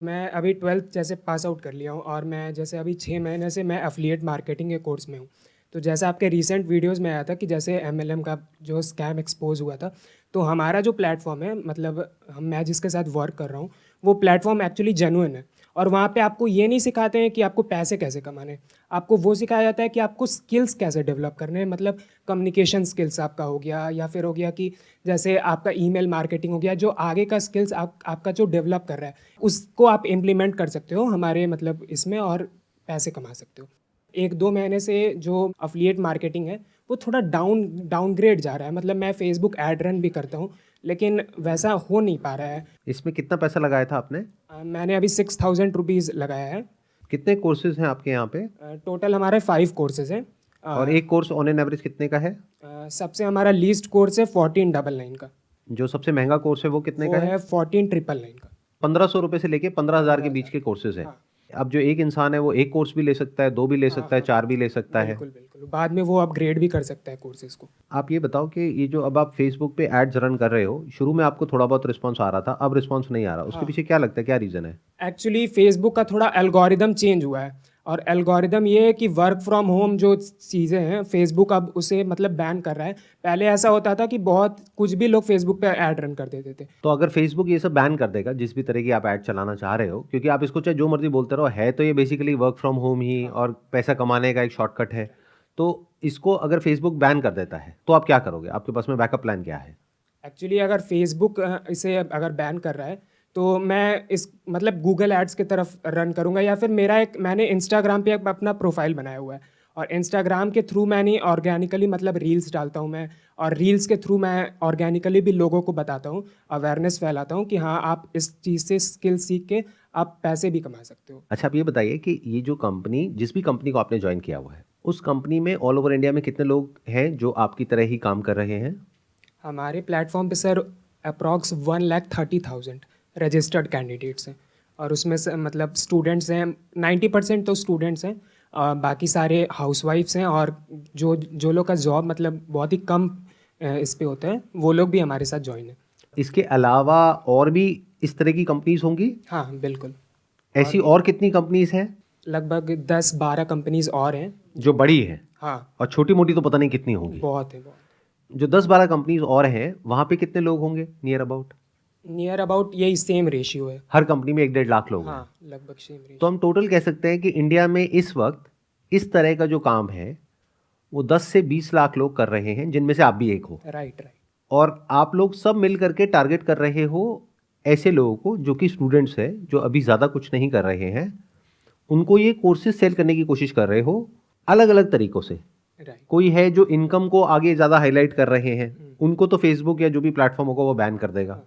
मैं अभी 12th जैसे पास आउट कर लिया हूँ और मैं जैसे अभी 6 महीने से मैं एफ़िलिएट मार्केटिंग के कोर्स में हूँ। तो जैसा आपके रीसेंट वीडियोज़ में आया था कि जैसे एमएलएम का जो स्कैम एक्सपोज़ हुआ था, तो हमारा जो प्लेटफ़ॉर्म है मतलब हम मैं जिसके साथ वर्क कर रहा हूँ, वो प्लेटफ़ॉर्म एक्चुअली जेन्युइन है। और वहाँ पे आपको ये नहीं सिखाते हैं कि आपको पैसे कैसे कमाने हैं। आपको वो सिखाया जाता है कि आपको स्किल्स कैसे डेवलप करने हैं, मतलब कम्युनिकेशन स्किल्स आपका हो गया या फिर हो गया कि जैसे आपका ईमेल मार्केटिंग हो गया, जो आगे का स्किल्स आपका जो डेवलप कर रहा है, उसको आप इम्प्लीमेंट कर सकते हो हमारे मतलब इसमें और पैसे कमा सकते हो। 1-2 महीने से जो एफ़िलिएट मार्केटिंग है, वो थोड़ा डाउनग्रेड जा रहा है। मतलब मैं फ़ेसबुक ऐड रन भी करता हूँ, लेकिन वैसा हो नहीं पा रहा है। इसमें कितना पैसा लगाया था आपने? मैंने अभी 6000 रुपीज़ लगाया है। कितने कोर्सेज़ हैं आपके यहाँ पे? टोटल हमारे 5 कोर्सेज़ हैं। और एक कोर्स ऑन एन एवरेज कितने का है? सबसे हमारा लीस्ट कोर्स है 1499 का। जो सबसे महंगा कोर्स है वो कितने वो का है? है 14999 का। 1500 रुपए से लेके 15,000 के बीच 15,000। के कोर्सेज़ हैं। हाँ। अब जो एक इंसान है वो एक कोर्स भी ले सकता है, 2 भी ले हाँ, सकता है, हाँ। 4 भी ले सकता है। बिल्कुल, बिल्कुल। बाद में वो अपग्रेड भी कर सकता है कोर्सेज़ को। आप ये बताओ कि ये जो अब आप फ़ेसबुक पे एड्स रन कर रहे हो, शुरू में आपको थोड़ा बहुत रिस्पॉन्स आ रहा था, अब रिस्पॉन्स नहीं आ रहा। उसके हाँ। पीछे क्या लगता है, क्या रीज़न है? एक्चुअली फेसबुक का थोड़ा एल्गोरिदम चेंज हुआ है और एल्गोरिदम ये है कि वर्क फ्रॉम होम जो चीज़ें हैं फेसबुक अब उसे मतलब बैन कर रहा है। पहले ऐसा होता था कि बहुत कुछ भी लोग फेसबुक पे ऐड रन कर देते थे। तो अगर फ़ेसबुक ये सब बैन कर देगा, जिस भी तरह की आप ऐड चलाना चाह रहे हो, क्योंकि आप इसको चाहे जो मर्ज़ी बोलते रहो, है तो ये बेसिकली वर्क फ्रॉम होम ही हाँ। और पैसा कमाने का एक शॉर्टकट है। तो इसको अगर फ़ेसबुक बैन कर देता है, तो आप क्या करोगे? आपके पास में बैकअप प्लान क्या है? एक्चुअली अगर फेसबुक इसे अगर बैन कर रहा है तो मैं इस मतलब गूगल एड्स की तरफ रन करूँगा या फिर मैंने इंस्टाग्राम पे एक अपना प्रोफाइल बनाया हुआ है और इंस्टाग्राम के थ्रू मैंने ऑर्गेनिकली मतलब रील्स डालता हूँ मैं। और रील्स के थ्रू मैं ऑर्गेनिकली भी लोगों को बताता हूँ, अवेयरनेस फैलाता हूँ कि हाँ आप इस चीज़ से स्किल सीख के आप पैसे भी कमा सकते हो। अच्छा, आप ये बताइए कि ये जो कंपनी जिस भी कंपनी को आपने जॉइन किया हुआ है, उस कंपनी में ऑल ओवर इंडिया में कितने लोग हैं जो आपकी तरह ही काम कर रहे हैं? हमारे प्लेटफॉर्म पे सर अप्रॉक्स 1,30,000 रजिस्टर्ड कैंडिडेट्स हैं और उसमें से मतलब स्टूडेंट्स हैं 90% तो स्टूडेंट्स हैं। बाकी सारे हाउसवाइफ्स हैं और जो जो लोग का जॉब मतलब बहुत ही कम इस पे होता है, वो लोग भी हमारे साथ ज्वाइन है। इसके अलावा और भी इस तरह की कंपनीज़ होंगी? हाँ, बिल्कुल। और ऐसी भी और कितनी कंपनीज़ हैं लगभग 10-12 कंपनीज और हैं जो जो। बड़ी हैं? हाँ। और छोटी-मोटी तो पता नहीं कितनी होंगी। बहुत है बहुत। जो 10-12 कंपनीज़ और हैं, वहाँ पे कितने लोग होंगे नियर अबाउट? नियर अबाउट यही सेम रेशियो है। हर कंपनी में 1 डेढ़ लाख लोग हैं। हाँ, लगभग सेम तो रेशियो। हम टोटल कह सकते हैं कि इंडिया में इस वक्त इस तरह का जो काम है, वो 10 से 20 लाख लोग कर रहे हैं, जिनमें से आप भी एक हो। Right, right. और आप लोग सब मिल करके टारगेट कर रहे हो ऐसे लोगों को जो कि स्टूडेंट्स हैं, जो अभी ज़्यादा कुछ नहीं कर रहे हैं। उनको ये कोर्सेज सेल करने की कोशिश कर रहे हो अलग अलग तरीकों से। राइट। कोई है जो इनकम को आगे ज़्यादा हाईलाइट कर रहे हैं, उनको तो फेसबुक या जो भी प्लेटफॉर्म होगा वो बैन कर देगा।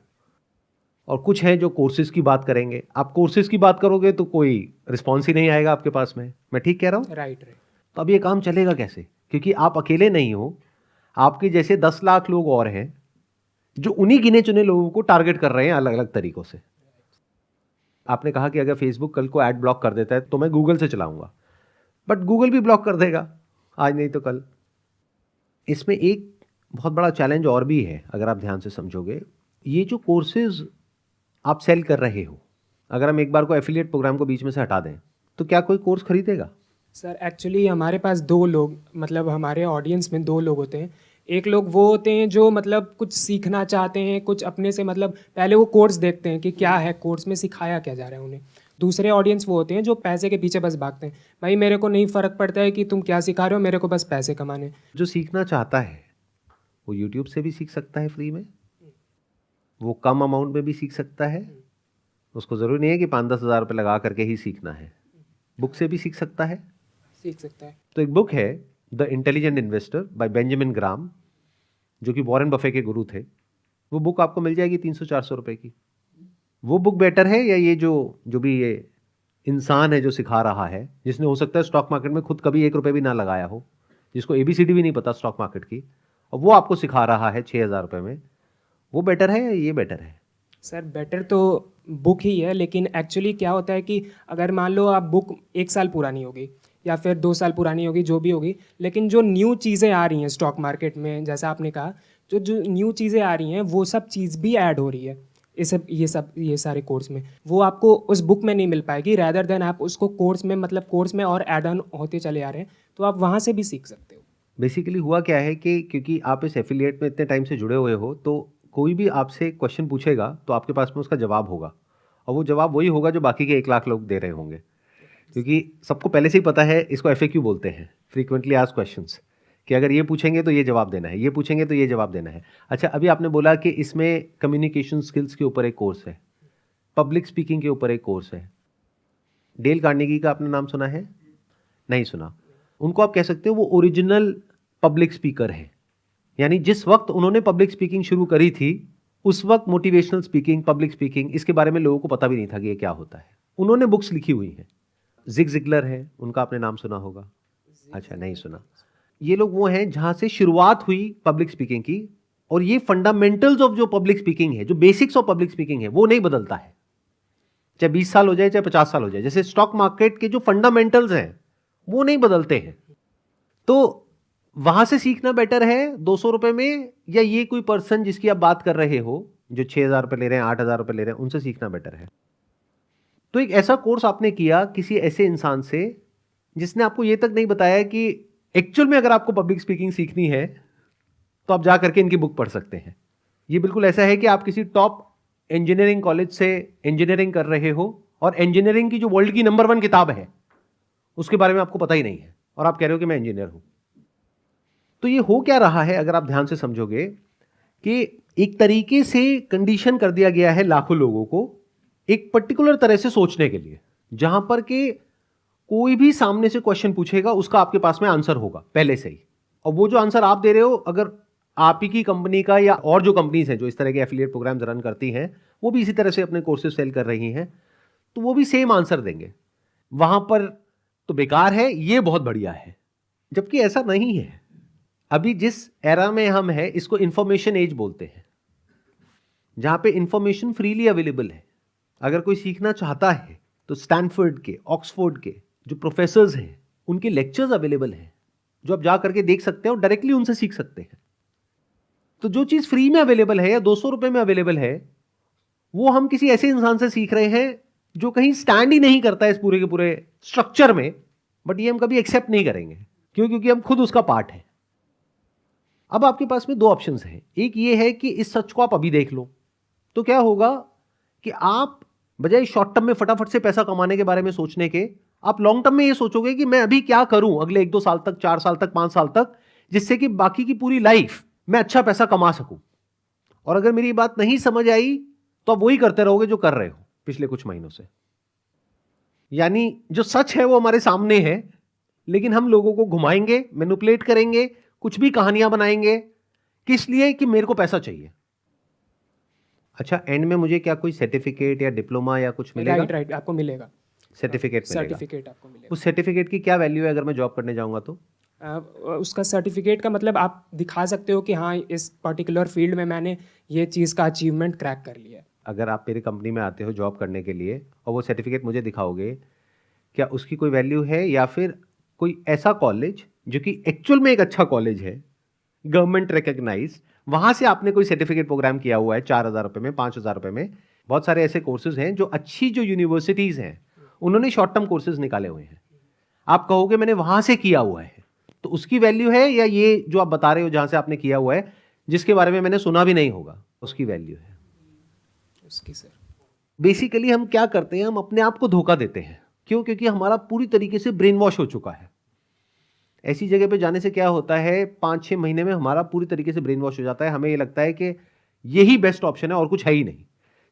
और कुछ हैं जो कोर्सेज की बात करेंगे। आप कोर्सेज की बात करोगे तो कोई रिस्पॉन्स ही नहीं आएगा आपके पास में। मैं ठीक कह रहा हूँ? Right, right. तो अब ये काम चलेगा कैसे? क्योंकि आप अकेले नहीं हो, आपके जैसे 10 लाख लोग और हैं जो उन्हीं गिने चुने लोगों को टारगेट कर रहे हैं अलग अलग तरीकों से। आपने कहा कि अगर फेसबुक कल को ऐड ब्लॉक कर देता है तो मैं गूगल से चलाऊंगा, बट गूगल भी ब्लॉक कर देगा आज नहीं तो कल। इसमें एक बहुत बड़ा चैलेंज और भी है, अगर आप ध्यान से समझोगे। ये जो कोर्सेज आप सेल कर रहे हो, अगर हम एक बार को एफिलिएट प्रोग्राम को बीच में से हटा दें तो क्या कोई कोर्स खरीदेगा? सर एक्चुअली हमारे पास 2 लोग मतलब हमारे ऑडियंस में 2 लोग होते हैं। एक लोग वो होते हैं जो मतलब कुछ सीखना चाहते हैं, कुछ अपने से मतलब पहले वो कोर्स देखते हैं कि क्या है, कोर्स में सिखाया क्या जा रहा है उन्हें। दूसरे ऑडियंस वो होते हैं जो पैसे के पीछे बस भागते हैं। भाई मेरे को नहीं फ़र्क पड़ता है कि तुम क्या सिखा रहे हो, मेरे को बस पैसे कमाने हैं। जो सीखना चाहता है वो यूट्यूब से भी सीख सकता है फ्री में, वो कम अमाउंट में भी सीख सकता है। उसको ज़रूरी नहीं है कि 5-10 हज़ार रुपये लगा करके ही सीखना है, बुक से भी सीख सकता है। सीख सकता है। तो एक बुक है the intelligent investor by Benjamin Graham, जो कि वॉरेन बफे के गुरु थे। वो बुक आपको मिल जाएगी 300-400 रुपये की। वो बुक बेटर है या ये जो जो भी ये इंसान है जो सिखा रहा है, जिसने हो सकता है स्टॉक मार्केट में खुद कभी 1 रुपये भी ना लगाया हो, जिसको एबीसीडी भी नहीं पता स्टॉक मार्केट की, और वो आपको सिखा रहा है 6,000 रुपये में, वो बेटर है या ये बेटर है? सर बेटर तो बुक ही है, लेकिन एक्चुअली क्या होता है कि अगर मान लो आप बुक 1 साल पुरानी होगी या फिर 2 साल पुरानी होगी, जो भी होगी, लेकिन जो न्यू चीज़ें आ रही हैं स्टॉक मार्केट में, जैसा आपने कहा, जो जो न्यू चीज़ें आ रही हैं वो सब चीज़ भी ऐड हो रही है ये सारे कोर्स में, वो आपको उस बुक में नहीं मिल पाएगी। रैदर देन आप उसको कोर्स में, मतलब कोर्स में और ऐड ऑन होते चले आ रहे हैं, तो आप वहाँ से भी सीख सकते हो। बेसिकली हुआ क्या है कि क्योंकि आप इस एफिलिएट में इतने टाइम से जुड़े हुए हो, तो कोई भी आपसे क्वेश्चन पूछेगा तो आपके पास में उसका जवाब होगा, और वो जवाब वही होगा जो बाकी के 1 लाख लोग दे रहे होंगे, क्योंकि सबको पहले से ही पता है। इसको FAQ बोलते हैं, फ्रीक्वेंटली आस्क्ड क्वेश्चंस, कि अगर ये पूछेंगे तो ये जवाब देना है, ये पूछेंगे तो ये जवाब देना है। अच्छा, अभी आपने बोला कि इसमें कम्युनिकेशन स्किल्स के ऊपर एक कोर्स है, पब्लिक स्पीकिंग के ऊपर एक कोर्स है। डेल कार्नेगी का आपने नाम सुना है? नहीं सुना। उनको आप कह सकते हो वो ओरिजिनल पब्लिक स्पीकर है, यानी जिस वक्त उन्होंने पब्लिक स्पीकिंग शुरू करी थी उस वक्त मोटिवेशनल स्पीकिंग, पब्लिक स्पीकिंग, इसके बारे में लोगों को पता भी नहीं था कि ये क्या होता है। उन्होंने बुक्स लिखी हुई हैं। जिग जिगलर है, उनका आपने नाम सुना होगा? अच्छा, नहीं सुना। ये लोग वो हैं जहां से शुरुआत हुई पब्लिक स्पीकिंग की, और ये फंडामेंटल्स ऑफ जो पब्लिक स्पीकिंग है, जो बेसिक्स ऑफ पब्लिक स्पीकिंग है, वो नहीं बदलता है, चाहे 20 साल हो जाए चाहे 50 साल हो जाए। जैसे स्टॉक मार्केट के जो फंडामेंटल्स हैं वो नहीं बदलते हैं। तो वहां से सीखना बेटर है 200 रुपए में, या ये कोई पर्सन जिसकी आप बात कर रहे हो जो 6,000 रुपए ले रहे हैं, 8,000 रुपए ले रहे हैं, उनसे सीखना बेटर है? तो एक ऐसा कोर्स आपने किया किसी ऐसे इंसान से जिसने आपको ये तक नहीं बताया कि एक्चुअल में अगर आपको पब्लिक स्पीकिंग सीखनी है तो आप जा करके इनकी बुक पढ़ सकते हैं। ये बिल्कुल ऐसा है कि आप किसी टॉप इंजीनियरिंग कॉलेज से इंजीनियरिंग कर रहे हो, और इंजीनियरिंग की जो वर्ल्ड की नंबर 1 किताब है उसके बारे में आपको पता ही नहीं है, और आप कह रहे हो कि मैं इंजीनियर हूं। तो ये हो क्या रहा है, अगर आप ध्यान से समझोगे, कि एक तरीके से कंडीशन कर दिया गया है लाखों लोगों को एक पर्टिकुलर तरह से सोचने के लिए, जहां पर कि कोई भी सामने से क्वेश्चन पूछेगा उसका आपके पास में आंसर होगा पहले से ही, और वो जो आंसर आप दे रहे हो, अगर आप ही की कंपनी का या और जो कंपनीज हैं जो इस तरह के एफिलिएट प्रोग्राम्स रन करती हैं वो भी इसी तरह से अपने कोर्सेज सेल कर रही हैं, तो वो भी सेम आंसर देंगे। वहां पर तो बेकार है, ये बहुत बढ़िया है, जबकि ऐसा नहीं है। अभी जिस एरा में हम हैं इसको इंफॉर्मेशन एज बोलते हैं, जहां पे इंफॉर्मेशन फ्रीली अवेलेबल है। अगर कोई सीखना चाहता है तो स्टैनफोर्ड के, ऑक्सफोर्ड के जो प्रोफेसर्स हैं उनके लेक्चर्स अवेलेबल हैं जो आप जा करके देख सकते हैं और डायरेक्टली उनसे सीख सकते हैं। तो जो चीज फ्री में अवेलेबल है या 200 रुपए में अवेलेबल है, वो हम किसी ऐसे इंसान से सीख रहे हैं जो कहीं स्टैंड ही नहीं करता है इस पूरे के पूरे स्ट्रक्चर में, बट ये हम कभी एक्सेप्ट नहीं करेंगे। क्यों? क्योंकि हम खुद उसका पार्ट है। अब आपके पास में 2 ऑप्शंस हैं। एक ये है कि इस सच को आप अभी देख लो, तो क्या होगा कि आप बजाय शॉर्ट टर्म में फटाफट से पैसा कमाने के बारे में सोचने के, आप लॉन्ग टर्म में ये सोचोगे कि मैं अभी क्या करूं अगले 1-2 साल तक, 4 साल तक, 5 साल तक, जिससे कि बाकी की पूरी लाइफ मैं अच्छा पैसा कमा सकूं। और अगर मेरी बात नहीं समझ आई तो आप वही करते रहोगे जो कर रहे हो पिछले कुछ महीनों से। यानी जो सच है वो हमारे सामने है, लेकिन हम लोगों को घुमाएंगे, मैनिपुलेट करेंगे, कुछ भी कहानियां बनाएंगे, किस लिए? कि मेरे को पैसा चाहिए। अच्छा, एंड में मुझे क्या कोई सर्टिफिकेट या डिप्लोमा या कुछ मिलेगा? राइट, आपको मिलेगा सर्टिफिकेट मिलेगा। सर्टिफिकेट आपको मिलेगा। उस सर्टिफिकेट की क्या वैल्यू है अगर मैं जॉब करने जाऊंगा तो? उसका सर्टिफिकेट का मतलब आप दिखा सकते हो कि हाँ, इस पर्टिकुलर फील्ड में मैंने ये चीज़ का अचीवमेंट क्रैक कर लिया है। अगर आप मेरी कंपनी में आते हो जॉब करने के लिए और वो सर्टिफिकेट मुझे दिखाओगे, क्या उसकी कोई वैल्यू है? या फिर कोई ऐसा कॉलेज जो कि एक्चुअल में एक अच्छा कॉलेज है, गवर्नमेंट रिकग्नाइज, वहां से आपने कोई सर्टिफिकेट प्रोग्राम किया हुआ है 4,000 रुपए में, 5,000 रुपए में, बहुत सारे ऐसे कोर्सेज हैं जो अच्छी जो यूनिवर्सिटीज हैं उन्होंने शॉर्ट टर्म कोर्सेज निकाले हुए हैं, आप कहोगे मैंने वहां से किया हुआ है, तो उसकी वैल्यू है? या ये जो आप बता रहे हो जहां से आपने किया हुआ है जिसके बारे में मैंने सुना भी नहीं होगा, उसकी वैल्यू है? उसकी सर बेसिकली हम क्या करते हैं, हम अपने आप को धोखा देते हैं। क्यों? क्योंकि हमारा पूरी तरीके से ब्रेन वॉश हो चुका है। ऐसी जगह पे जाने से क्या होता है, 5-6 महीने में हमारा पूरी तरीके से ब्रेन वॉश हो जाता है। हमें ये लगता है कि यही बेस्ट ऑप्शन है और कुछ है ही नहीं,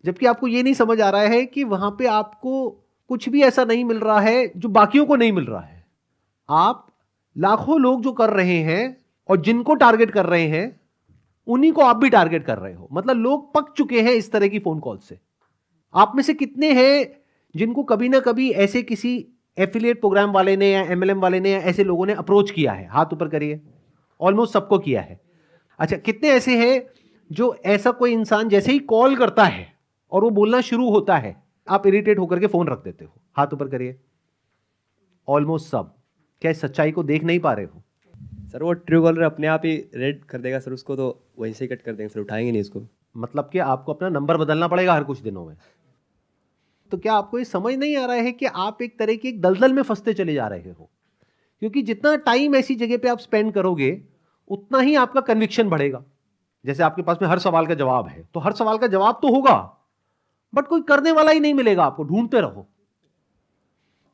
जबकि आपको ये नहीं समझ आ रहा है कि वहां पे आपको कुछ भी ऐसा नहीं मिल रहा है जो बाकियों को नहीं मिल रहा है। आप लाखों लोग जो कर रहे हैं और जिनको टारगेट कर रहे हैं उन्हीं को आप भी टारगेट कर रहे हो। मतलब लोग पक चुके हैं इस तरह की फोन कॉल से। आप में से कितने हैं जिनको कभी ना कभी ऐसे किसी एफिलिएट प्रोग्राम वाले ने या MLM वाले ने या ऐसे लोगों ने अप्रोच किया है? हाथ ऊपर करिए। ऑलमोस्ट सबको किया है। अच्छा, कितने ऐसे हैं जो ऐसा कोई इंसान जैसे ही कॉल करता है और वो बोलना शुरू होता है, आप इरिटेट होकर के फोन रख देते हो? हाथ ऊपर करिए। ऑलमोस्ट सब। क्या इस सच्चाई को देख नहीं पा रहे हो? सर वो ट्रू कॉलर अपने आप ही रेड कर देगा सर उसको, तो वहीं से कट कर देंगे सर, उठाएंगे नहीं उसको। मतलब कि आपको अपना नंबर बदलना पड़ेगा हर कुछ दिनों में। तो क्या आपको ये समझ नहीं आ रहा है कि आप एक तरह की एक दलदल में फंसते चले जा रहे हो? क्योंकि जितना टाइम ऐसी जगह पे आप स्पेंड करोगे उतना ही आपका कन्विक्शन बढ़ेगा। जैसे आपके पास में हर सवाल का जवाब है, तो हर सवाल का जवाब तो होगा, बट कोई करने वाला ही नहीं मिलेगा आपको, ढूंढते रहो।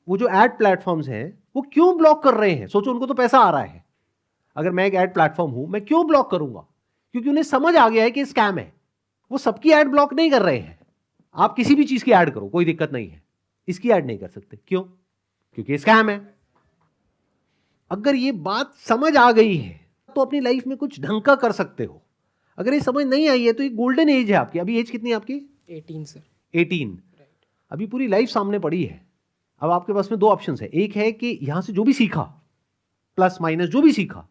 वो जो एड प्लेटफॉर्म्स हैं वो क्यों ब्लॉक कर रहे हैं? सोचो, उनको तो पैसा आ रहा है। अगर मैं एक एड प्लेटफॉर्म हूं, मैं क्यों ब्लॉक करूंगा? क्योंकि उन्हें समझ आ गया है कि स्कैम है। वो सबकी एड ब्लॉक नहीं कर रहे हैं। आप किसी भी चीज की ऐड करो, कोई दिक्कत नहीं है, इसकी ऐड नहीं कर सकते। क्यों? क्योंकि स्कैम है। अगर ये बात समझ आ गई है तो अपनी लाइफ में कुछ ढंग का कर सकते हो। अगर ये समझ नहीं आई है तो ये गोल्डन एज है आपकी। अभी एज कितनी है आपकी? 18 सर। 18। अभी पूरी लाइफ सामने पड़ी है। अब आपके पास में दो ऑप्शंस है। एक है कि यहां से जो भी सीखा, प्लस माइनस जो भी सीखा,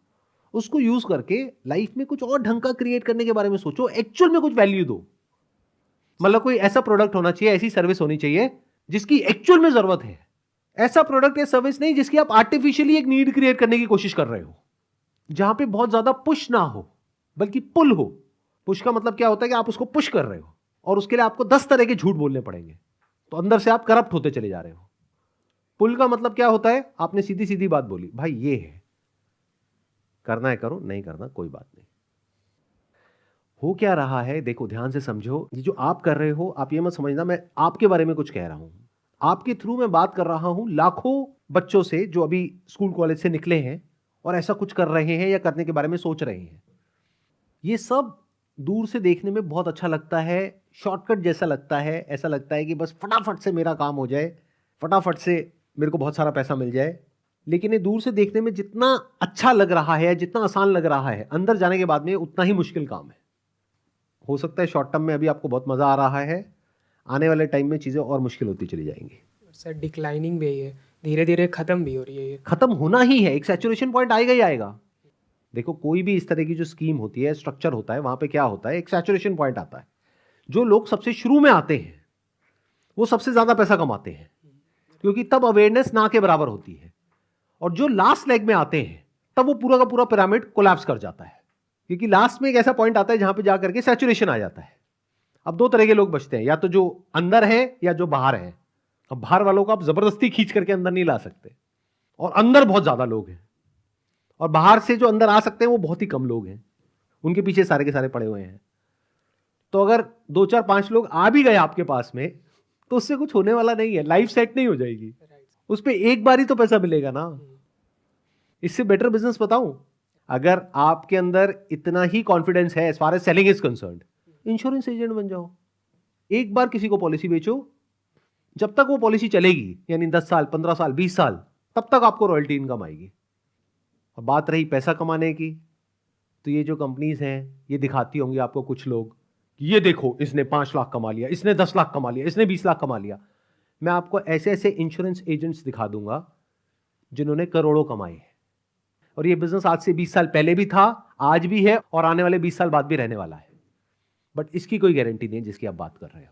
उसको यूज करके लाइफ में कुछ और ढंग का क्रिएट करने के बारे में सोचो, एक्चुअल में कुछ वैल्यू दो। मतलब कोई ऐसा प्रोडक्ट होना चाहिए, ऐसी सर्विस होनी चाहिए जिसकी एक्चुअल में जरूरत है। ऐसा प्रोडक्ट या सर्विस नहीं जिसकी आप आर्टिफिशियली एक नीड क्रिएट करने की कोशिश कर रहे हो, जहां पे बहुत ज्यादा पुश ना हो बल्कि पुल हो। पुश का मतलब क्या होता है कि आप उसको पुश कर रहे हो और उसके लिए आपको 10 तरह के झूठ बोलने पड़ेंगे, तो अंदर से आप करप्ट होते चले जा रहे हो। पुल का मतलब क्या होता है? आपने सीधी सीधी बात बोली, भाई ये है, करना है करो, नहीं करना कोई बात नहीं। हो क्या रहा है देखो, ध्यान से समझो। ये जो आप कर रहे हो, आप ये मत समझना मैं आपके बारे में कुछ कह रहा हूं। आपके थ्रू मैं बात कर रहा हूं लाखों बच्चों से जो अभी स्कूल कॉलेज से निकले हैं और ऐसा कुछ कर रहे हैं या करने के बारे में सोच रहे हैं। ये सब दूर से देखने में बहुत अच्छा लगता है, शॉर्टकट जैसा लगता है। ऐसा लगता है कि बस फटाफट से मेरा काम हो जाए, फटाफट से मेरे को बहुत सारा पैसा मिल जाए। लेकिन ये दूर से देखने में जितना अच्छा लग रहा है, जितना आसान लग रहा है, अंदर जाने के बाद में उतना ही मुश्किल काम है। हो सकता है शॉर्ट टर्म में अभी आपको बहुत मजा आ रहा है, आने वाले टाइम में चीजें और मुश्किल होती चली जाएंगी। सर डिक्लाइनिंग भी है, धीरे धीरे खत्म भी हो रही है ये। खत्म होना ही है, एक सैचुरेशन पॉइंट आएगा ही आएगा। देखो, कोई भी इस तरह की जो स्कीम होती है, स्ट्रक्चर होता है, वहां पे क्या होता है, एक सैचुरेशन पॉइंट आता है। जो लोग सबसे शुरू में आते हैं वो सबसे ज्यादा पैसा कमाते हैं, क्योंकि तब अवेयरनेस ना के बराबर होती है। और जो लास्ट लेग में आते हैं तब वो पूरा का पूरा पिरामिड कोलैप्स कर जाता है, क्योंकि लास्ट में एक ऐसा पॉइंट आता है जहां पे जाकर के सैचुरेशन आ जाता है। अब दो तरह के लोग बचते हैं, या तो जो अंदर है या जो बाहर है। अब बाहर वालों को आप जबरदस्ती खींच करके अंदर नहीं ला सकते, और अंदर बहुत ज्यादा लोग हैं, और बाहर से जो अंदर आ सकते हैं वो बहुत ही कम लोग हैं। उनके पीछे सारे के सारे पड़े हुए हैं। तो अगर 2 4 5 लोग आ भी गए आपके पास में तो उससे कुछ होने वाला नहीं है, लाइफ सेट नहीं हो जाएगी। उस पर एक बार ही तो पैसा मिलेगा ना। इससे बेटर बिजनेस बताऊं, अगर आपके अंदर इतना ही कॉन्फिडेंस है as far as selling is concerned, insurance agent बन जाओ। एक बार किसी को पॉलिसी बेचो, जब तक वो पॉलिसी चलेगी, यानी 10 साल 15 साल 20 साल, तब तक आपको रॉयल्टी इनकम आएगी। अब बात रही पैसा कमाने की, तो ये जो कंपनीज हैं ये दिखाती होंगी आपको कुछ लोग, ये देखो इसने 5 लाख कमा लिया, इसने 10 लाख कमा लिया, इसने 20 लाख कमा लिया। मैं आपको ऐसे ऐसे इंश्योरेंस एजेंट्स दिखा दूंगा जिन्होंने करोड़ों कमाए हैं। और ये बिजनेस आज से 20 साल पहले भी था, आज भी है, और आने वाले 20 साल बाद भी रहने वाला है। बट इसकी कोई गारंटी नहीं है जिसकी आप बात कर रहे हो।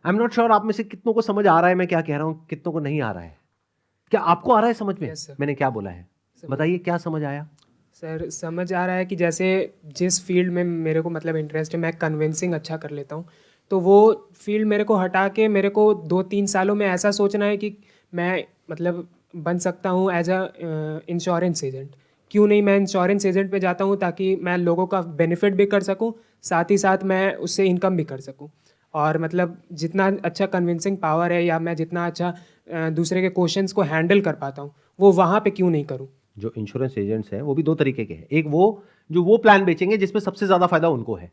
आई एम नॉट श्योर आप में से कितनों को समझ आ रहा है मैं क्या कह रहा हूं, कितनों को नहीं आ रहा है। क्या आपको आ रहा है समझ में? Yes, sir. मैंने क्या बोला है बताइए, क्या समझ आया? सर समझ आ रहा है कि जैसे जिस फील्ड में मेरे को मतलब इंटरेस्ट है, मैं कन्विंसिंग अच्छा कर लेता हूँ, तो वो फील्ड मेरे को हटा के मेरे को 2-3 सालों में ऐसा सोचना है कि मैं मतलब बन सकता हूँ एज अ इंश्योरेंस एजेंट। क्यों नहीं मैं इंश्योरेंस एजेंट पे जाता हूँ, ताकि मैं लोगों का बेनिफिट भी कर सकूँ, साथ ही साथ मैं उससे इनकम भी कर सकूँ। और मतलब जितना अच्छा कन्विंसिंग पावर है, या मैं जितना अच्छा दूसरे के क्वेश्चंस को हैंडल कर पाता हूँ, वो वहाँ पे क्यों नहीं करूँ। जो इंश्योरेंस एजेंट्स हैं वो भी 2 तरीके के हैं। एक वो जो वो प्लान बेचेंगे जिसमें सबसे ज्यादा फायदा उनको है,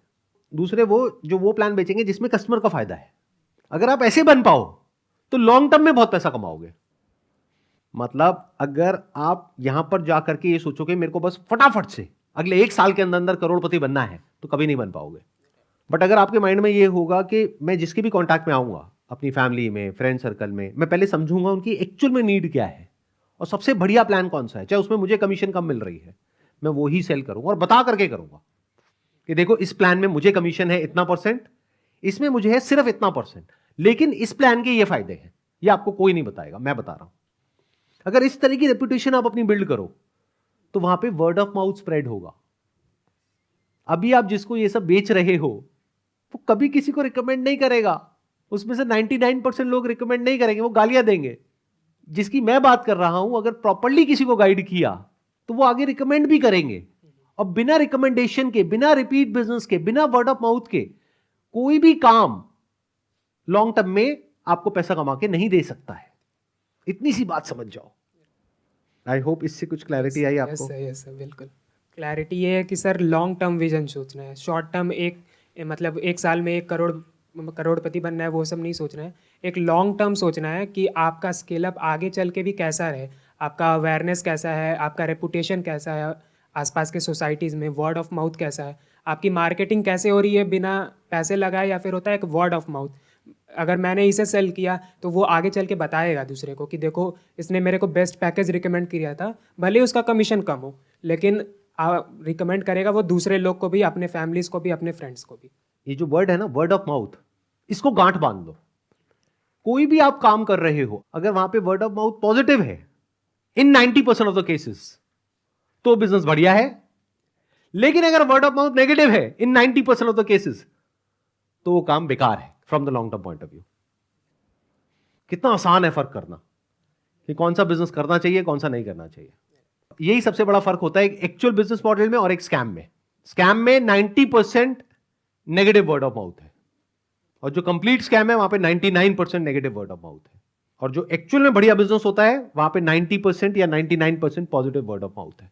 दूसरे वो जो वो प्लान बेचेंगे जिसमें कस्टमर का फायदा है। अगर आप ऐसे बन पाओ तो लॉन्ग टर्म में बहुत पैसा कमाओगे। मतलब अगर आप यहां पर जाकर के ये सोचोगे मेरे को बस फटाफट से अगले 1 साल के अंदर अंदर करोड़पति बनना है, तो कभी नहीं बन पाओगे। बट अगर आपके माइंड में ये होगा कि मैं जिसके भी कॉन्टैक्ट में आऊंगा, अपनी फैमिली में, फ्रेंड सर्कल में, मैं पहले समझूंगा उनकी एक्चुअल में नीड क्या है और सबसे बढ़िया प्लान कौन सा है, चाहे उसमें मुझे कमीशन कम मिल रही है, मैं वो ही सेल करूंगा। और बता करके करूंगा कि देखो इस प्लान में मुझे कमीशन है इतना %, इसमें मुझे है सिर्फ इतना %, लेकिन इस प्लान के ये फायदे हैं, ये आपको कोई नहीं बताएगा, मैं बता रहा हूं। अगर इस तरह की रेपुटेशन आप अपनी बिल्ड करो तो वहां पे वर्ड ऑफ माउथ स्प्रेड होगा। अभी आप जिसको ये सब बेच रहे हो वो कभी किसी को रिकमेंड नहीं करेगा, उसमें से 99% लोग रिकमेंड नहीं करेंगे, वो गालियां देंगे। जिसकी मैं बात कर रहा हूं, अगर प्रॉपर्ली किसी को गाइड किया तो वो आगे रिकमेंड भी करेंगे। और बिना रिकमेंडेशन के, बिना रिपीट बिजनेस के, बिना वर्ड ऑफ माउथ के कोई भी काम लॉन्ग टर्म में आपको पैसा कमा के नहीं दे सकता है। इतनी सी बात समझ जाओ। आई होप इससे कुछ क्लैरिटी आई आपको। यस सर, बिल्कुल क्लैरिटी ये है कि सर लॉन्ग टर्म विजन सोचना है। शॉर्ट टर्म मतलब 1 साल में 1 करोड़पति बनना है, वो सब नहीं सोचना है। एक लॉन्ग टर्म सोचना है कि आपका स्केल अप आगे चल के भी कैसा रहे, आपका अवेयरनेस कैसा है, आपका रेपुटेशन कैसा है आसपास के सोसाइटीज़ में, वर्ड ऑफ माउथ कैसा है, आपकी मार्केटिंग कैसे हो रही है बिना पैसे लगाए, या फिर होता है एक वर्ड ऑफ माउथ, अगर मैंने इसे सेल किया तो वो आगे चल के बताएगा दूसरे को कि देखो इसने मेरे को बेस्ट पैकेज रिकमेंड किया था, भले उसका कमीशन कम हो लेकिन रिकमेंड करेगा वो दूसरे लोग को भी, अपने फैमिलीज को भी, अपने फ्रेंड्स को भी। ये जो वर्ड है ना, वर्ड ऑफ माउथ, इसको गांठ बांध लो। कोई भी आप काम कर रहे हो, अगर वहां पे वर्ड ऑफ माउथ पॉजिटिव है इन 90% ऑफ द केसेस, तो बिजनेस बढ़िया है। लेकिन अगर वर्ड ऑफ माउथ नेगेटिव है इन 90% ऑफ द केसेस, तो वो काम बेकार है from the long term point of view. कितना आसान है फर्क करना कि कौन सा बिजनेस करना चाहिए, कौन सा नहीं करना चाहिए। यही सबसे बड़ा फर्क होता है एक एक्चुअल बिजनेस मॉडल में और एक स्कैम में। स्कैम में 90% नेगेटिव वर्ड ऑफ माउथ है, और जो कंप्लीट स्कैम है वहां पे 99% नेगेटिव वर्ड ऑफ माउथ है। और जो एक्चुअल में बढ़िया बिजनेस होता है वहां पे 90% या 99% पॉजिटिव वर्ड ऑफ माउथ है।